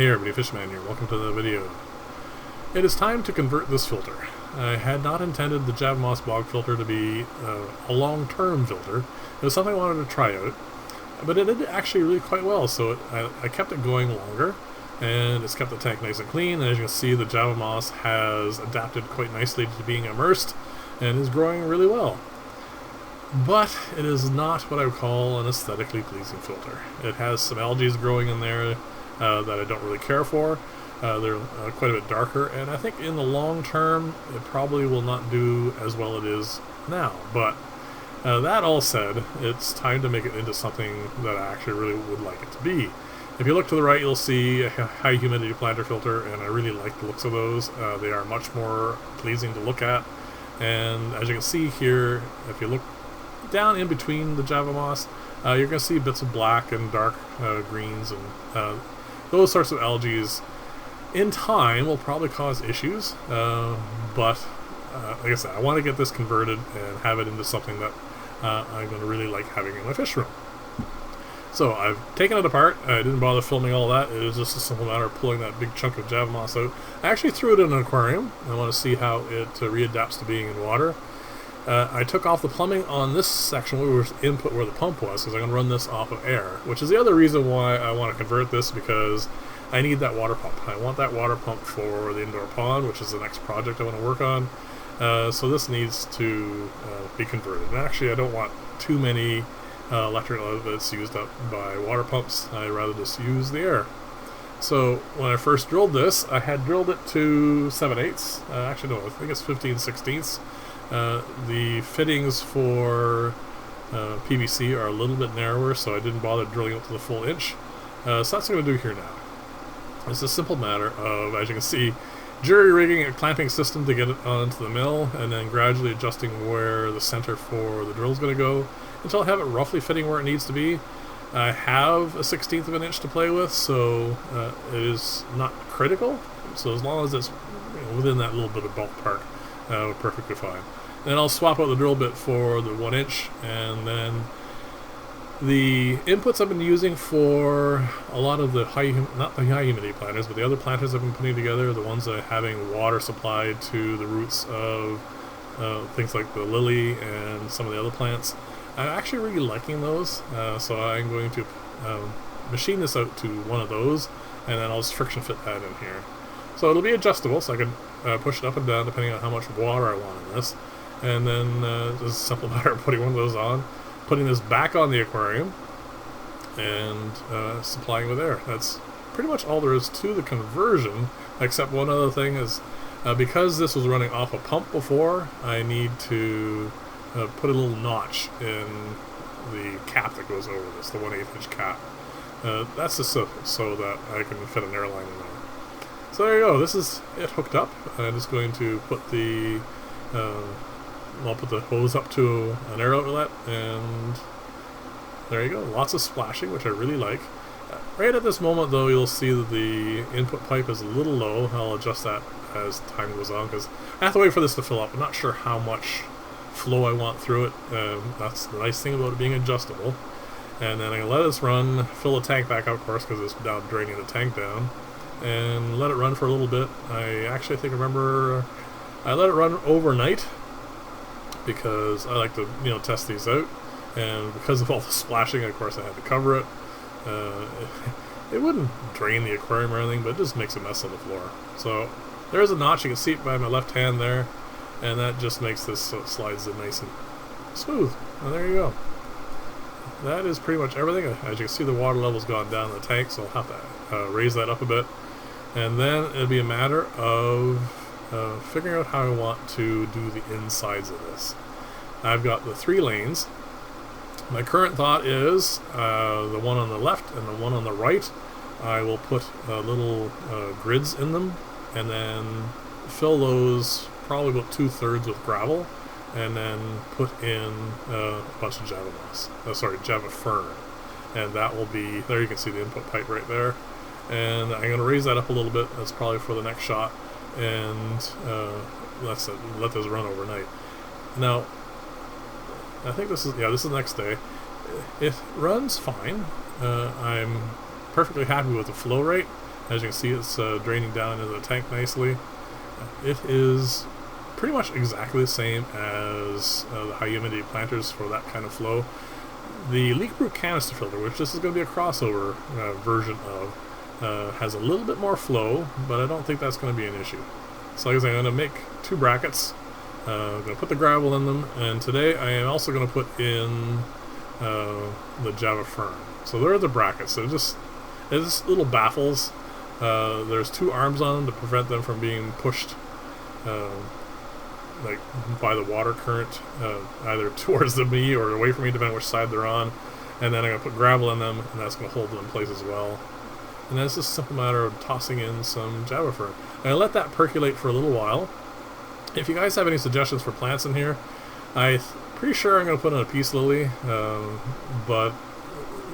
Hey everybody, Fishman here. Welcome to the video. It is time to convert this filter. I had not intended the Java Moss bog filter to be a long-term filter. It was something I wanted to try out, but it did actually really quite well, so I kept it going longer, and it's kept the tank nice and clean. And as you can see, the Java Moss has adapted quite nicely to being immersed and is growing really well. But it is not what I would call an aesthetically pleasing filter. It has some algae growing in there that I don't really care for. They're quite a bit darker, and I think in the long term it probably will not do as well as it is now. But that all said, it's time to make it into something that I actually really would like it to be. If you look to the right, you'll see a high humidity planter filter, and I really like the looks of those. They are much more pleasing to look at, and as you can see here, if you look down in between the Java Moss, you're going to see bits of black and dark greens, and those sorts of algae in time will probably cause issues, but like I said, I want to get this converted and have it into something that I'm going to really like having in my fish room. So I've taken it apart. I didn't bother filming all that. It was just a simple matter of pulling that big chunk of Java Moss out. I actually threw it in an aquarium. I want to see how it readapts to being in water. I took off the plumbing on this section where the input where the pump was, because I'm going to run this off of air, which is the other reason why I want to convert this, because I need that water pump. I want that water pump for the indoor pond, which is the next project I want to work on. So this needs to be converted. And actually, I don't want too many electric outlets used up by water pumps. I'd rather just use the air. So when I first drilled this, I had drilled it to 7/8. Actually, no, I think it's 15/16. The fittings for PVC are a little bit narrower, so I didn't bother drilling it to the full inch. So that's what I'm going to do here now. It's a simple matter of, as you can see, jury-rigging a clamping system to get it onto the mill, and then gradually adjusting where the center for the drill is going to go until I have it roughly fitting where it needs to be. I have a 1/16 of an inch to play with, so it is not critical. So as long as it's within that little bit of ballpark, we're perfectly fine. Then I'll swap out the drill bit for the 1 inch, and then the inputs I've been using for a lot of the not the high humidity planters, but the other planters I've been putting together, the ones that are having water supplied to the roots of things like the lily and some of the other plants, I'm actually really liking those. So I'm going to machine this out to one of those, and then I'll just friction fit that in here. So it'll be adjustable, so I can push it up and down depending on how much water I want in this. And then just a simple matter of putting one of those on, putting this back on the aquarium, and supplying with air. That's pretty much all there is to the conversion, except one other thing is, because this was running off a pump before, I need to put a little notch in the cap that goes over this, the 1/8 inch cap. That's just so that I can fit an airline in there. So there you go, this is it hooked up. I'm just going to put the I'll put the hose up to an air outlet, and there you go. Lots of splashing, which I really like. Right at this moment, though, you'll see that the input pipe is a little low. I'll adjust that as time goes on, because I have to wait for this to fill up. I'm not sure how much flow I want through it. That's the nice thing about it being adjustable. And then I can let this run, fill the tank back up, of course, because it's now draining the tank down, and let it run for a little bit. I remember I let it run overnight, because I like to test these out, and because of all the splashing, of course I had to cover it. It wouldn't drain the aquarium or anything, but it just makes a mess on the floor. So there's a notch, you can see it by my left hand there, and that just makes this so it slides in nice and smooth. And there you go. That is pretty much everything. As you can see, the water level's gone down in the tank, so I'll have to raise that up a bit, and then it'll be a matter of figuring out how I want to do the insides of this. I've got the 3 lanes. My current thought is the one on the left and the one on the right, I will put little grids in them, and then fill those probably about 2/3 with gravel, and then put in a bunch of Java Moss. Java Fern. And that will be, there you can see the input pipe right there. And I'm going to raise that up a little bit. That's probably for the next shot. And let this run overnight. Now, I think this is the next day. It runs fine. I'm perfectly happy with the flow rate. As you can see, it's draining down into the tank nicely. It is pretty much exactly the same as the high humidity planters for that kind of flow. The leak-proof canister filter, which this is going to be a crossover version of, has a little bit more flow, but I don't think that's going to be an issue. So like I said, I'm going to make 2 brackets. I'm going to put the gravel in them, and today I am also going to put in the Java fern. So there are the brackets. So just little baffles. There's 2 arms on them to prevent them from being pushed like by the water current, either towards me or away from me, depending on which side they're on. And then I'm going to put gravel in them, and that's going to hold them in place as well. And then it's just a simple matter of tossing in some Java fern. And I let that percolate for a little while. If you guys have any suggestions for plants in here, I'm pretty sure I'm going to put in a peace lily, but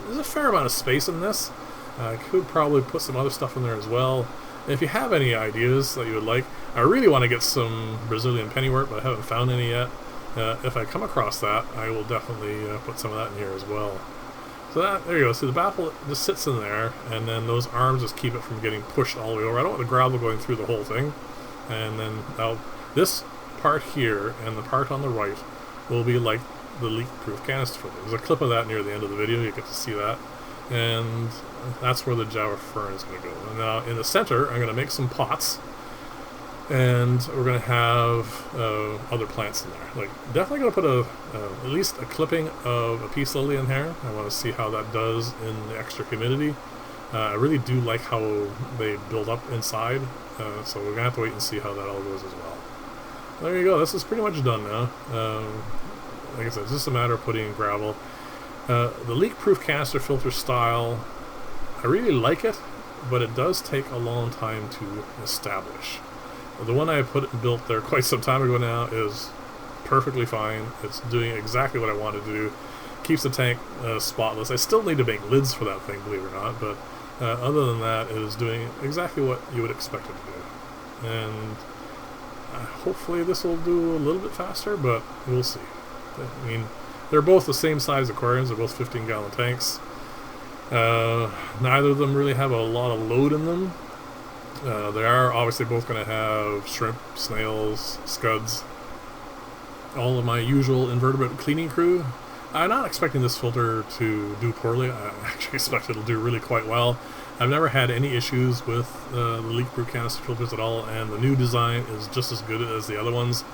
there's a fair amount of space in this. I could probably put some other stuff in there as well. If you have any ideas that you would like, I really want to get some Brazilian pennywort, but I haven't found any yet. If I come across that, I will definitely put some of that in here as well. So there you go. See, the baffle just sits in there, and then those arms just keep it from getting pushed all the way over. I don't want the gravel going through the whole thing. And then this part here and the part on the right will be like the leak-proof canister filter. There's a clip of that near the end of the video. You get to see that. And that's where the Java fern is going to go. And now in the center, I'm going to make some pots, and we're going to have other plants in there. Like, definitely going to put at least a clipping of a peace lily in here. I want to see how that does in the extra humidity. I really do like how they build up inside, so we're going to have to wait and see how that all goes as well. There you go. This is pretty much done now. Like I said, it's just a matter of putting in gravel. The leak-proof canister filter style, I really like it, but it does take a long time to establish. The one I built there quite some time ago now is perfectly fine. It's doing exactly what I wanted to do. Keeps the tank spotless. I still need to make lids for that thing, believe it or not, but other than that, it is doing exactly what you would expect it to do. And hopefully this will do a little bit faster, but we'll see. I mean, they're both the same size aquariums. They're both 15-gallon tanks. Neither of them really have a lot of load in them. They are obviously both going to have shrimp, snails, scuds, all of my usual invertebrate cleaning crew. I'm not expecting this filter to do poorly. I actually expect it'll do really quite well. I've never had any issues with the leak-proof canister filters at all, and the new design is just as good as the other ones.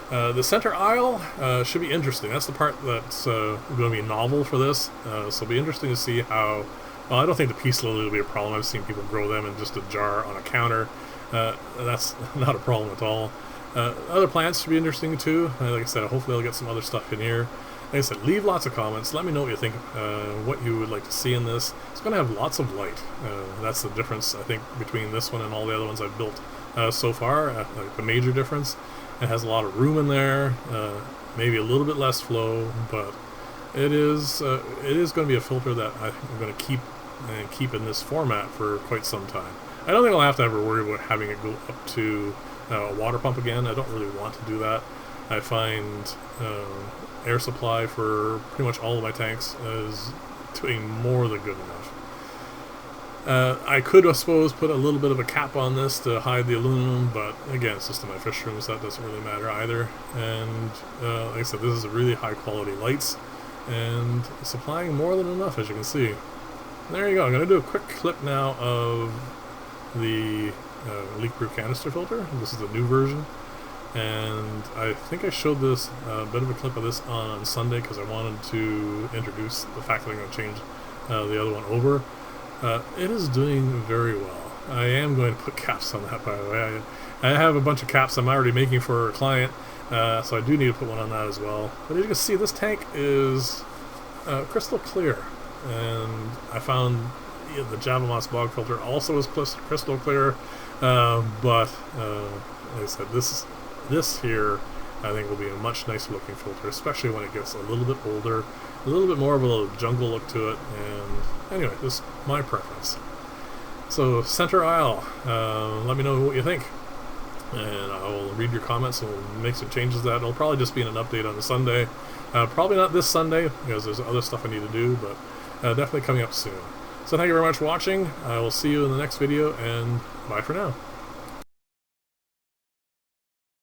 The center aisle should be interesting. That's the part that's going to be novel for this. So it'll be interesting to see how... Well, I don't think the peace lily will be a problem. I've seen people grow them in just a jar on a counter. That's not a problem at all. Other plants should be interesting too. Like I said, hopefully I'll get some other stuff in here. Like I said, leave lots of comments. Let me know what you think, what you would like to see in this. It's going to have lots of light. That's the difference, I think, between this one and all the other ones I've built so far. Like the major difference. It has a lot of room in there, maybe a little bit less flow, but it is going to be a filter that I'm going to keep in this format for quite some time. I don't think I'll have to ever worry about having it go up to a water pump again. I don't really want to do that. I find air supply for pretty much all of my tanks is doing more than good enough. I could, I suppose, put a little bit of a cap on this to hide the aluminum, but again, it's just in my fish room, so that doesn't really matter either. And like I said, this is a really high quality lights, and supplying more than enough, as you can see. There you go. I'm going to do a quick clip now of the leak-proof canister filter. This is the new version, and I think I showed this a bit of a clip of this on Sunday because I wanted to introduce the fact that I'm going to change the other one over. It is doing very well. I am going to put caps on that, by the way. I have a bunch of caps I'm already making for a client, so I do need to put one on that as well. But as you can see, this tank is crystal clear, and I found the Java Moss bog filter also is crystal clear, but like I said, this here I think will be a much nicer looking filter, especially when it gets a little bit older, a little bit more of a little jungle look to it. And anyway, this is my preference. So center aisle, let me know what you think, and I'll read your comments and we'll make some changes to that. It'll probably just be in an update on the Sunday, probably not this Sunday because there's other stuff I need to do, but definitely coming up soon. So thank you very much for watching. I will see you in the next video, and bye for now.